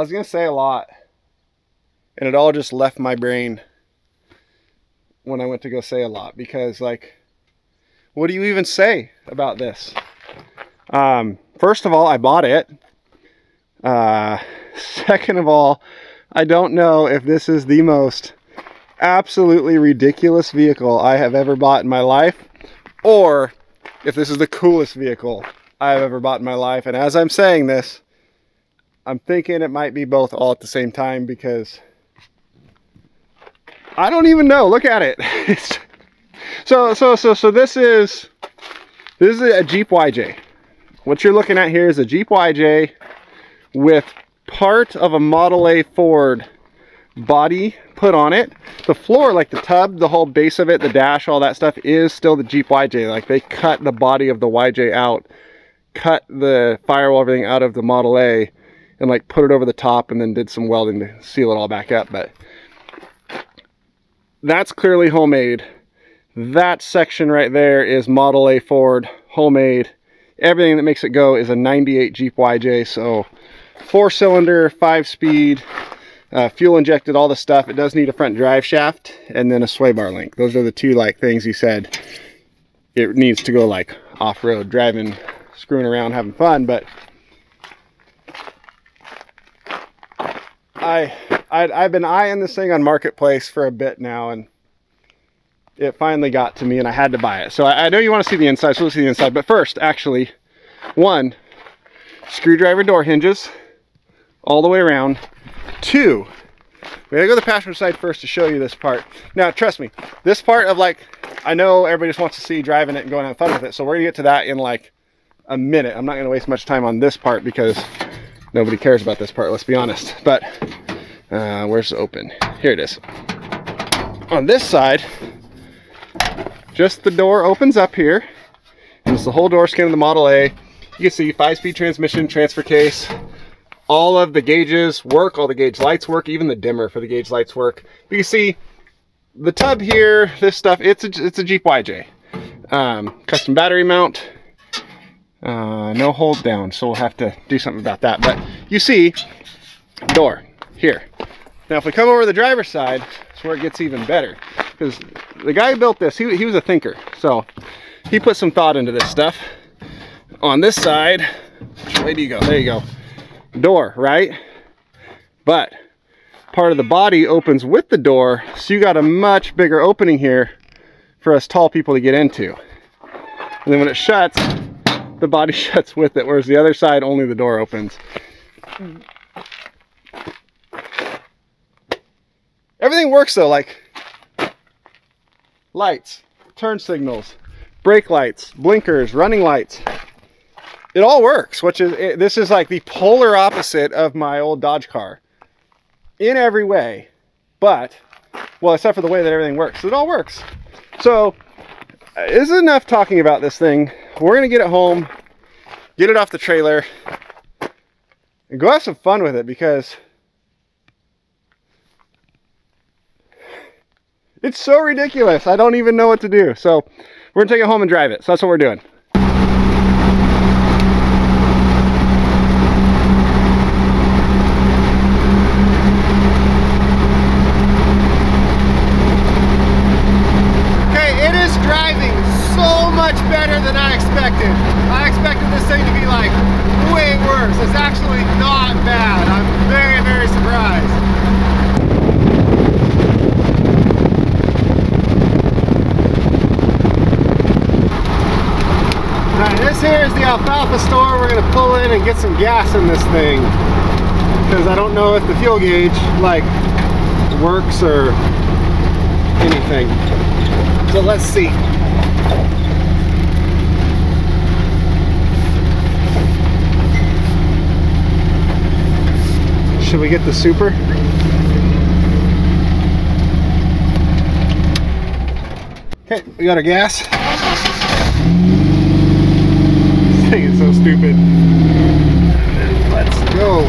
I was gonna say a lot, and it all just left my brain when I went to go say a lot, because like, what do you even say about this? First of all, I bought it. Second of all, I don't know if this is the most absolutely ridiculous vehicle I have ever bought in my life, or if this is the coolest vehicle I've ever bought in my life. And as I'm saying this, I'm thinking it might be both all at the same time, because I don't even know. Look at it. So this is a Jeep YJ. What you're looking at here is a Jeep YJ with part of a Model A Ford body put on it. The floor, like the tub, the whole base of it, the dash, all that stuff is still the Jeep YJ. Like they cut the body of the YJ out, cut the firewall, everything out of the Model A, and like put it over the top, and then did some welding to seal it all back up. But that's clearly homemade. That section right there is Model A Ford, homemade. Everything that makes it go is a 98 Jeep YJ. So 4-cylinder, 5-speed, fuel injected, all the stuff. It does need a front drive shaft and then a sway bar link. Those are the two like things he said it needs to go like off-road, driving, screwing around, having fun. But I've been eyeing this thing on Marketplace for a bit now, and it finally got to me, and I had to buy it. So I know you want to see the inside, so let's see the inside. But first, actually, one, screwdriver door hinges all the way around. Two, we gotta go to the passenger side first to show you this part. Now, trust me, this part of like, I know everybody just wants to see driving it and going and having fun with it, so we're gonna get to that in like a minute. I'm not gonna waste much time on this part because nobody cares about this part, let's be honest. But where's the open? Here it is. On this side, just the door opens up here, and it's the whole door skin of the Model A. You can see 5-speed transmission, transfer case. All of the gauges work, all the gauge lights work, even the dimmer for the gauge lights work. You can see the tub here, this stuff, it's a Jeep YJ. Custom battery mount, no hold down, so we'll have to do something about that. But you see, door here. Now if we come over to the driver's side, that's where it gets even better. Because the guy who built this, he was a thinker. So he put some thought into this stuff. On this side, which way do you go? There you go. Door, right? But part of the body opens with the door, so you got a much bigger opening here for us tall people to get into. And then when it shuts, the body shuts with it, whereas the other side, only the door opens. Everything works though, like lights, turn signals, brake lights, blinkers, running lights. It all works, which is, this is like the polar opposite of my old Dodge car in every way, but, well, except for the way that everything works. It all works. So, this is enough talking about this thing. We're going to get it home, get it off the trailer, and go have some fun with it, because it's so ridiculous. I don't even know what to do. So, we're going to take it home and drive it. So, that's what we're doing. Better than I expected. I expected this thing to be like way worse. It's actually not bad. I'm very, very surprised. Alright, this here is the alfalfa store. We're going to pull in and get some gas in this thing, because I don't know if the fuel gauge like works or anything. So let's see. Should we get the super? Okay, we got our gas. This thing is so stupid. Let's go.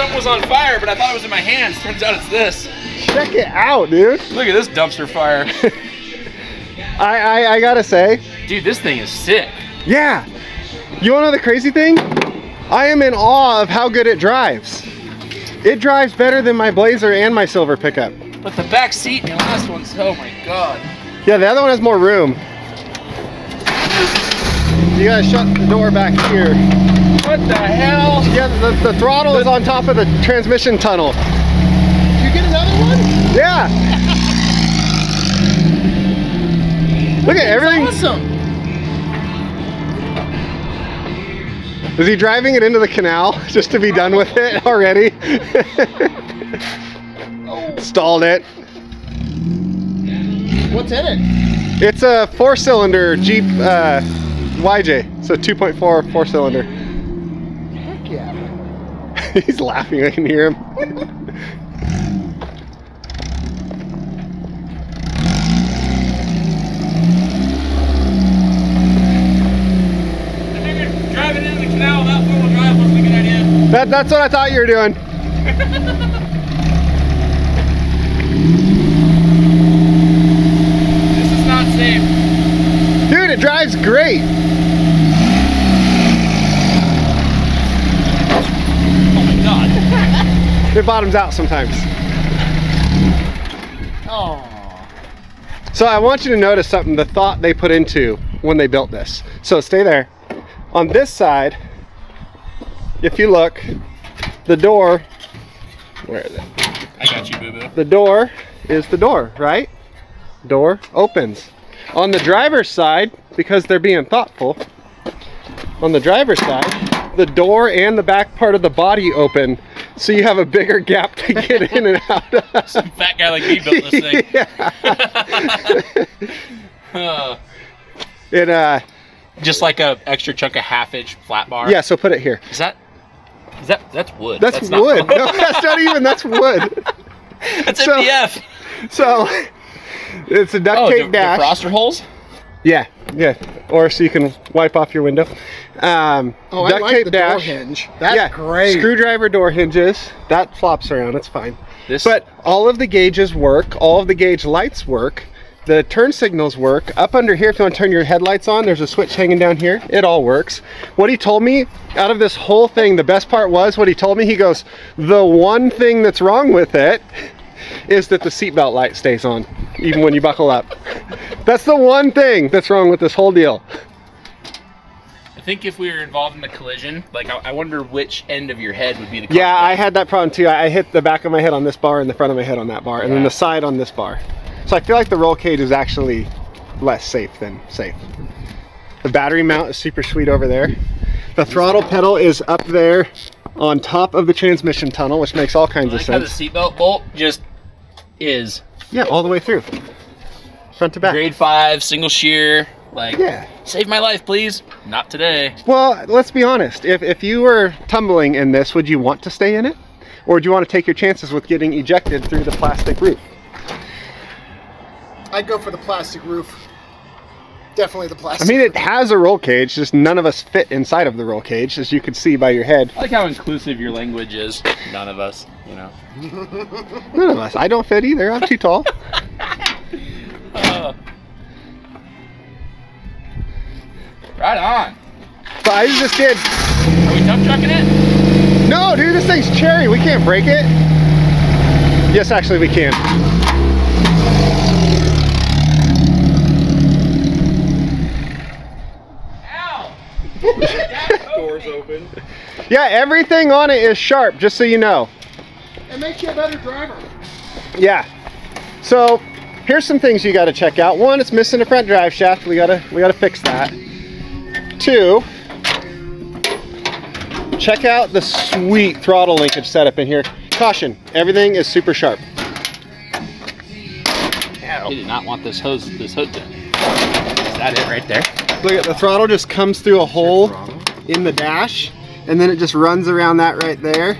front was on fire, but I thought it was in my hands. Turns out it's this. Check it out, dude. Look at this dumpster fire. I gotta say. Dude, this thing is sick. Yeah. You wanna know the crazy thing? I am in awe of how good it drives. It drives better than my Blazer and my Silver pickup. But the back seat in the last one's, oh my God. Yeah, the other one has more room. You gotta shut the door back here. What the hell? Yeah, the throttle is on top of the transmission tunnel. Did you get another one? Yeah. Look at everything. Awesome. Is he driving it into the canal just to be done with it already? Stalled it. What's in it? It's a 4-cylinder Jeep YJ. It's a 2.4 4-cylinder. Heck yeah. He's laughing, I can hear him. I figured driving into the canal without four-wheel drive wasn't a good idea. That's what I thought you were doing. This is not safe. Dude, it drives great. Oh my God. It bottoms out sometimes. Oh. So I want you to notice something, the thought they put into when they built this. So stay there. On this side, if you look, the door, where is it? I got you, boo-boo. The door is the door, right? Door opens. On the driver's side, because they're being thoughtful, on the driver's side, the door and the back part of the body open, so you have a bigger gap to get in and out of. Some fat guy like me built this thing. Yeah. Just like a extra chunk of half-inch flat bar. Yeah, so put it here. That's wood. That's wood. No, that's not even, that's wood. That's MDF. So, it's a duct tape dash. The froster holes? Yeah, yeah. Or so you can wipe off your window. Oh, duct I like tape the dash. door hinge. That's great. Screwdriver door hinges. That flops around, it's fine. This, but all of the gauges work. All of the gauge lights work. The turn signals work. Up under here, if you want to turn your headlights on, there's a switch hanging down here. It all works. What he told me, out of this whole thing, the best part was what he told me. He goes, the one thing that's wrong with it is that the seatbelt light stays on, even when you buckle up. That's the one thing that's wrong with this whole deal. I think if we were involved in a collision, like I wonder which end of your head would be the Yeah, I had that problem too. I hit the back of my head on this bar and the front of my head on that bar, and then the side on this bar. So I feel like the roll cage is actually less safe than safe. The battery mount is super sweet over there. The throttle pedal is up there on top of the transmission tunnel, which makes all kinds of sense. How the seatbelt bolt just is. Yeah, all the way through. Front to back. Grade 5, single shear. Like, yeah. Save my life, please. Not today. Well, let's be honest. If you were tumbling in this, would you want to stay in it? Or would you want to take your chances with getting ejected through the plastic roof? I'd go for the plastic roof. Definitely the plastic. I mean, it has a roll cage, just none of us fit inside of the roll cage, as you can see by your head. I like how inclusive your language is. None of us, you know. None of us. I don't fit either. I'm too tall. Right on. So I just did. Are we tough trucking it? No, dude, this thing's cherry. We can't break it. Yes, actually, we can. Doors open. Yeah, everything on it is sharp, just so you know. It makes you a better driver. Yeah. So here's some things you got to check out. One, it's missing a front drive shaft. We gotta fix that. Two, check out the sweet throttle linkage setup in here. Caution, everything is super sharp. I did not want this hose to. Is that it right there? Look at the throttle just comes through a hole in the dash, and then it just runs around that right there,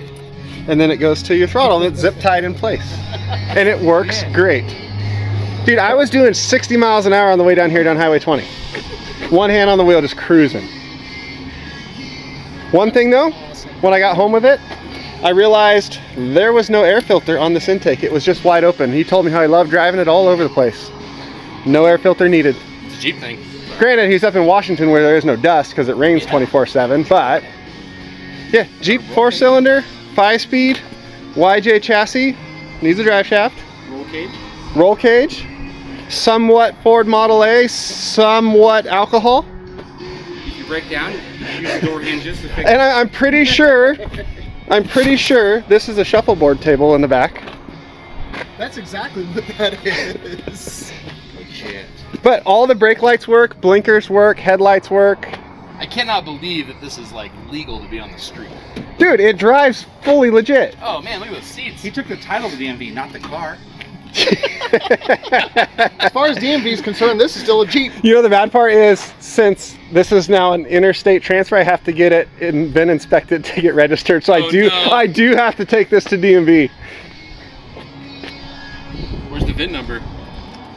and then it goes to your throttle, and it's zip tied in place. And it works great. Dude, I was doing 60 miles an hour on the way down here down Highway 20. One hand on the wheel, just cruising. One thing though, when I got home with it, I realized there was no air filter on this intake. It was just wide open. He told me how he loved driving it all over the place. No air filter needed. It's a Jeep thing. Granted, he's up in Washington where there is no dust because it rains 24/7, but yeah, Jeep 4-cylinder, 5-speed, YJ chassis, needs a drive shaft. Roll cage. Roll cage, somewhat Ford Model A, somewhat alcohol. If you break down, you use door hinges to fix And I'm pretty sure this is a shuffleboard table in the back. That's exactly what that is. Legit. But all the brake lights work, blinkers work, headlights work. I cannot believe that this is like legal to be on the street. Dude, it drives fully legit. Oh man, look at those seats. He took the title to the DMV, not the car. As far as DMV is concerned, this is still a Jeep. You know, the bad part is, since this is now an interstate transfer, I have to get it been inspected to get registered. So Oh, no. I do have to take this to DMV. Where's the VIN number?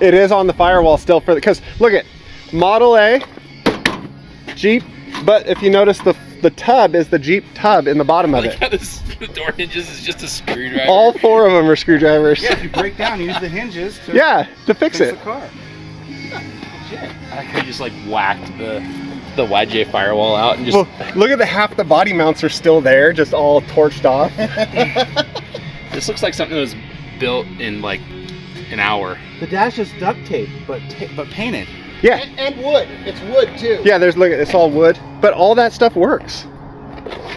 It is on the firewall still for the, because look at Model A, Jeep, but if you notice the tub is the Jeep tub in the bottom of Like it. how the door hinges is just a screwdriver. All 4 of them are screwdrivers. Yeah, if you break down, use the hinges to Yeah, to fix it. the car. I could just like whacked the YJ firewall out and just. Well, look at half the body mounts are still there, just all torched off. This looks like something that was built in like an hour. The dash is duct tape, but painted. Yeah, And wood. It's wood too. yeah. Look at it's all wood, but all that stuff works.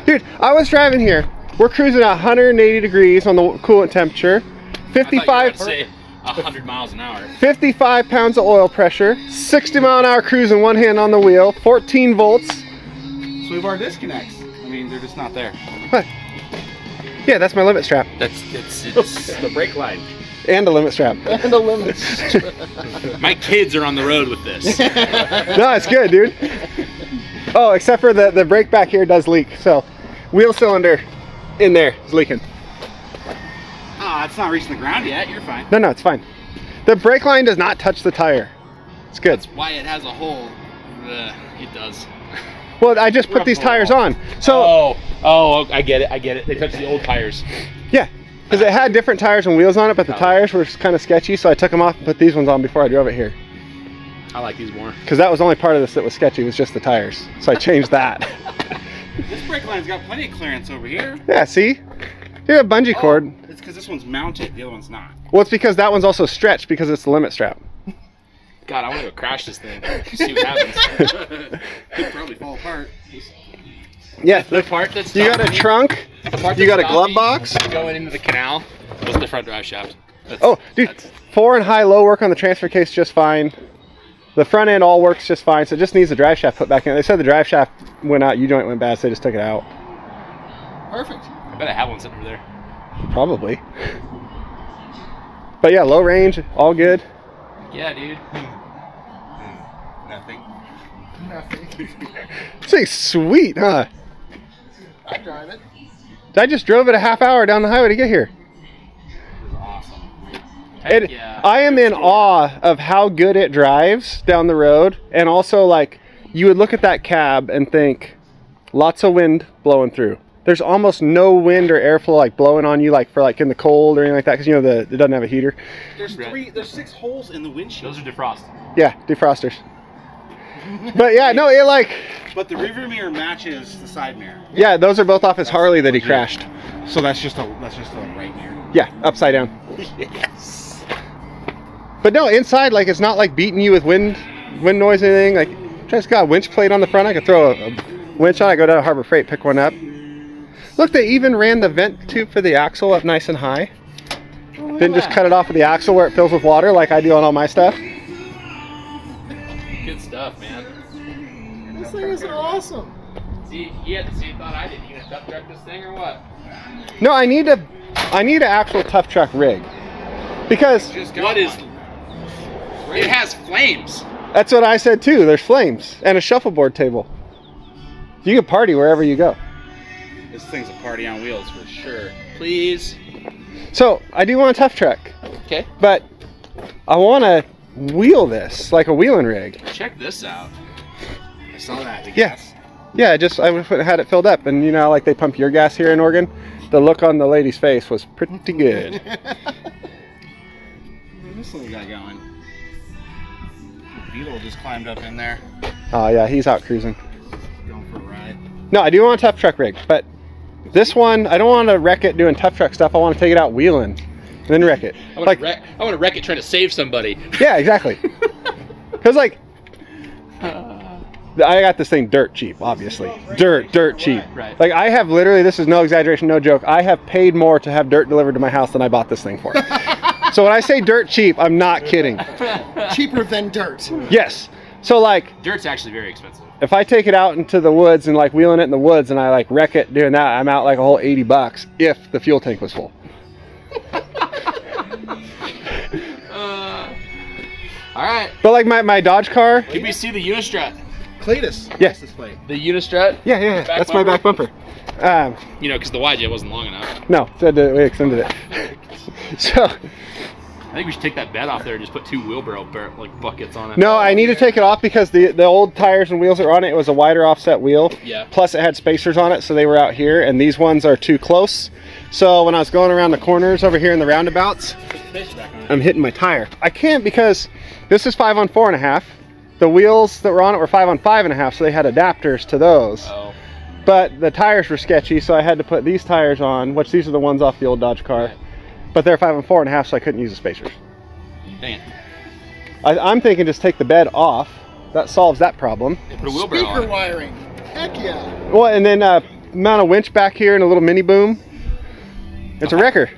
Dude, I was driving here. We're cruising at 180 degrees on the coolant temperature, I thought you were 55. about to say 100 miles an hour. 55 pounds of oil pressure, 60 mile an hour cruising, one hand on the wheel, 14 volts. Sweet bar disconnects. I mean, they're just not there. What? Yeah, that's my limit strap. It's the brake line. And a limit strap. And the limits. My kids are on the road with this. No, it's good, dude. Oh, except for the brake back here does leak. So, wheel cylinder in there is leaking. Ah, it's not reaching the ground yet. You're fine. No, it's fine. The brake line does not touch the tire. It's good. That's why it has a hole. It does. Well, I just put these tires on. So, oh, I get it. They touch the old tires. yeah, because it had different tires and wheels on it, but the tires were kind of sketchy, so I took them off and put these ones on before I drove it here. I like these more. Because that was the only part of this that was sketchy, was just the tires. So I changed that. This brake line's got plenty of clearance over here. Yeah, see? You have a bungee cord. It's because this one's mounted, the other one's not. Well, it's because that one's also stretched because it's the limit strap. God, I want to go crash this thing. See what happens. Could probably fall apart. Yeah, The part that's you got a trunk, you got a glove box. Going into the canal was the front drive shaft. Oh, dude, 4 and high low work on the transfer case just fine. The front end all works just fine, so it just needs the drive shaft put back in. They said the drive shaft went out, U-joint went bad, so they just took it out. Perfect. I bet I have one sitting over there. Probably. But yeah, low range, all good. Yeah, dude. Nothing. Nothing. It's sweet, huh? I drive it. I just drove it a half hour down the highway to get here. Awesome. Heck yeah. I am in awe of how good it drives down the road, and also like you would look at that cab and think lots of wind blowing through. There's almost no wind or airflow like blowing on you like for like in the cold or anything like that, because you know it doesn't have a heater. There's 6 holes in the windshield. Those are defrost. Yeah, defrosters. But yeah, no, it like, But the rearview mirror matches the side mirror. yeah, those are both off his Harley that he crashed. So that's just a right mirror. Yeah, upside down. Yes. But no, inside, like, it's not like beating you with wind noise or anything. Like, just got a winch plate on the front. I could throw a winch on. I go down to Harbor Freight, pick one up. Look, they even ran the vent tube for the axle up nice and high. Didn't just cut it off of the axle where it fills with water like I do on all my stuff. Good stuff, man. This thing is awesome. See, you had the same thought I did. You gonna tough truck this thing or what? No, I need an actual tough truck rig. Because What is... It has flames. that's what I said too. There's flames and a shuffleboard table. You can party wherever you go. This thing's a party on wheels for sure. Please. So I do want a tough truck, Okay. but I want to wheel this like a wheeling rig. Check this out. I saw that. Yeah. Yeah, I had it filled up, and you know, like they pump your gas here in Oregon. The look on the lady's face was pretty good. Where's this little guy going? Beetle just climbed up in there. Oh yeah, he's out cruising. Going for a ride. No, I do want a tough truck rig, but this one, I don't want to wreck it doing tough truck stuff. I want to take it out wheeling and then wreck it. I want to wreck it trying to save somebody. Yeah, exactly. Because like, I got this thing dirt cheap, obviously. Dirt cheap. Right. Like I have literally, this is no exaggeration, no joke, I have paid more to have dirt delivered to my house than I bought this thing for. So when I say dirt cheap, I'm not kidding. Cheaper than dirt. Yes. So like, Dirt's actually very expensive. if I take it out into the woods and like wheeling it in the woods and I like wreck it doing that, I'm out like a whole $80 if the fuel tank was full. All right. But like my Dodge car. Can we see the Unistrut? Cletus. Yeah. This plate. The Unistrut? Yeah. Back That's my back bumper. You know, because the YJ wasn't long enough. No, we extended it. So. I think we should take that bed off there and just put 2 wheelbarrow like buckets on it. No, I need to take it off because the old tires and wheels that were on it, it was a wider offset wheel. Yeah. Plus it had spacers on it, so they were out here, and these ones are too close. So when I was going around the corners over here in the roundabouts, I'm hitting my tire. I can't because this is 5 on 4.5. The wheels that were on it were 5 on 5.5, so they had adapters to those. Oh. But the tires were sketchy, so I had to put these tires on, which these are the ones off the old Dodge car. Right. But they're 5 on 4.5, so I couldn't use the spacers. Dang it. I'm thinking just take the bed off. That solves that problem. They put a wheelbarrow Speaker on it. wiring. Heck yeah. Well, and then mount a winch back here and a little mini boom. It's a wrecker.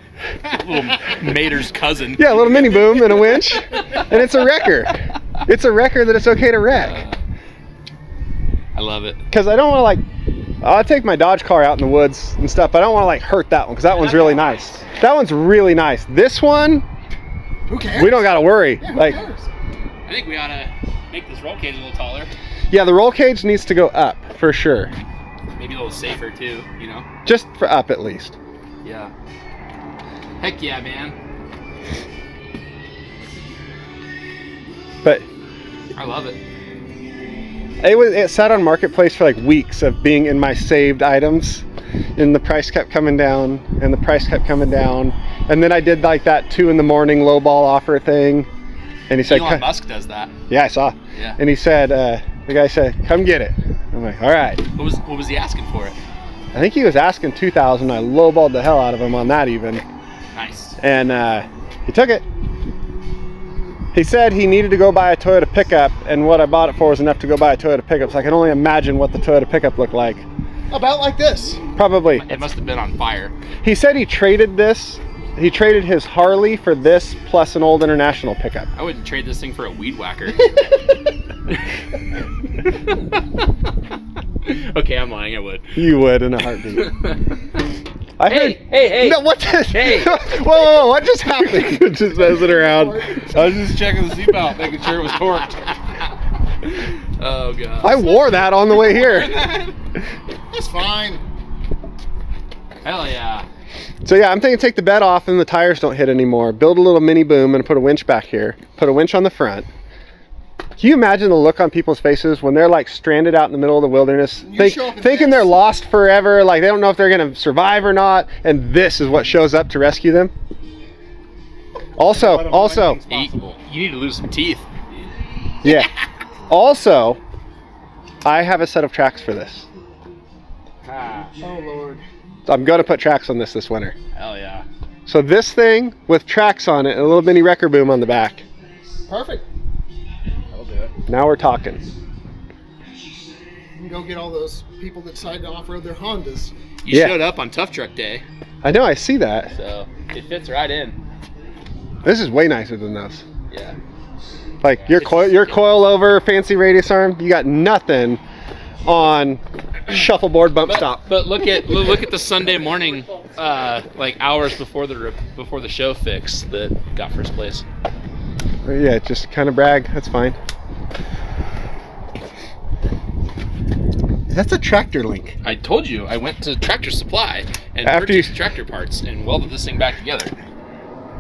Little Mater's cousin. Yeah, a little mini boom and a winch, and it's a wrecker. It's a wrecker that it's okay to wreck. I love it. Because I don't want to like, I'll take my Dodge car out in the woods and stuff, but I don't want to like hurt that one because that one's really nice. That one's really nice. This one, Who cares? we don't got to worry. Yeah, who Like, cares? I think we ought to make this roll cage a little taller. yeah, the roll cage needs to go up for sure. Maybe a little safer too, you know? Just for up at least. Yeah. Heck yeah, man. But I love it. it sat on Marketplace for like weeks of being in my saved items, and the price kept coming down and the price kept coming down, and then I did like that 2 in the morning lowball offer thing, and he said, Elon Musk does that. yeah, I saw. Yeah. And he said, the guy said, come get it. I'm like, all right. What was he asking for it? I think he was asking 2,000. I lowballed the hell out of him on that even. Nice. And he took it. He said he needed to go buy a Toyota pickup, and what I bought it for was enough to go buy a Toyota pickup, so I can only imagine what the Toyota pickup looked like. About like this. Probably. It must have been on fire. He said he traded his Harley for this plus an old International pickup. I wouldn't trade this thing for a weed whacker. Okay, I'm lying, I would. You would in a heartbeat. I heard, hey! no, what the, Hey! whoa, what just happened? Just messing around. I was just checking the seatbelt, making sure it was torqued. Oh god. I wore that on the way here. It's fine. Hell yeah. So yeah, I'm thinking take the bed off and the tires don't hit anymore. Build a little mini boom and put a winch back here. Put a winch on the front. Can you imagine the look on people's faces when they're like stranded out in the middle of the wilderness, thinking they're lost forever, like they don't know if they're going to survive or not, and this is what shows up to rescue them? Also, You need to lose some teeth. yeah. Also, I have a set of tracks for this. Oh Lord. I'm going to put tracks on this winter. Hell yeah. So this thing with tracks on it and a little mini wrecker boom on the back. Perfect. That'll do it. Now we're talking. You can go get all those people that decide to off-road their Hondas. You Yeah. showed up on Tough Truck Day, I know, I see that. so it fits right in. This is way nicer than those. Yeah. Like your coil over fancy radius arm, you got nothing on shuffleboard bump stop. But look at the Sunday morning, like hours before the show fix that got first place. Yeah, just kind of brag. That's fine. That's a tractor link. I told you I went to Tractor Supply and After purchased tractor parts and welded this thing back together.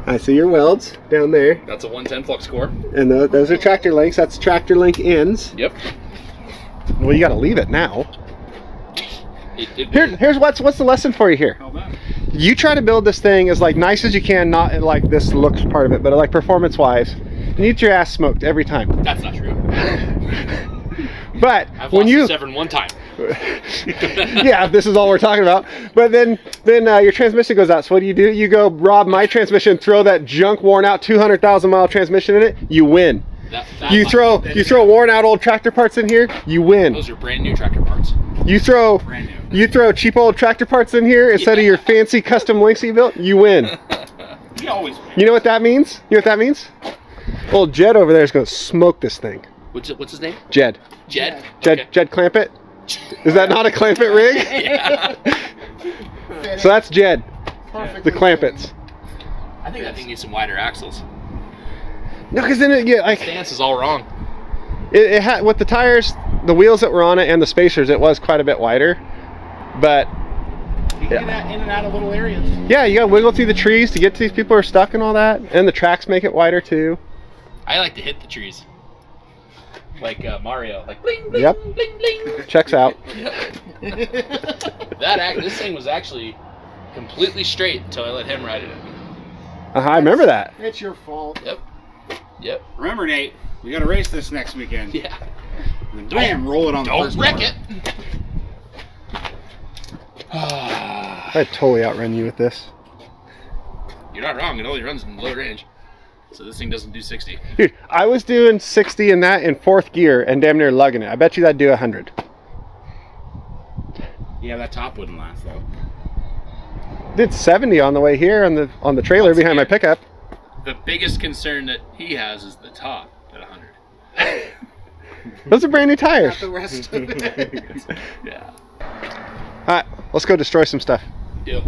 I see your welds down there, That's a 110 flux core. and those are tractor links. That's tractor link ends. Yep. Well, you got to leave it now. Here's what's the lesson for you here. You try to build this thing as like nice as you can, not like this looks part of it, but like performance wise. You need your ass smoked every time. That's not true. But I've when lost you the Severn one time. yeah, this is all we're talking about. But then your transmission goes out. So what do? You go rob my transmission, throw that junk, worn out 200,000 mile transmission in it. You win. You throw worn out old tractor parts in here. You win. Those are brand new tractor parts. You throw cheap old tractor parts in here instead of your fancy custom links you built. You win. You always win. You know what that means? You know what that means? Old Jed over there is going to smoke this thing. What's his name? Jed. Jed? Jed, Okay. Jed Clampett? Is that not a Clampett rig? Yeah. So that's Jed. Perfectly The Clampetts. I think that thing needs some wider axles. No, because then it, yeah, like Stance is all wrong. it had with the tires, the wheels that were on it, and the spacers, it was quite a bit wider. But You can get in and out of little areas. yeah, you got to wiggle through the trees to get to these people who are stuck and all that, and the tracks make it wider too. I like to hit the trees. Like Mario, like bling bling Yep. bling bling. Checks out. This thing was actually completely straight until I let him ride it. I remember that. It's your fault. Yep. Remember, Nate, we got to race this next weekend. Yeah. And bam, roll it on the Don't first wreck bar. it. I'd totally outrun you with this. You're not wrong. It only runs in low range, so this thing doesn't do 60. Dude, I was doing 60 in that in 4th gear and damn near lugging it. I bet you that'd do 100. Yeah, that top wouldn't last though. Did 70 on the way here on the trailer behind my pickup. The biggest concern that he has is the top at 100. Those are brand new tires. Not the rest of it. Yeah. All right, let's go destroy some stuff. Deal.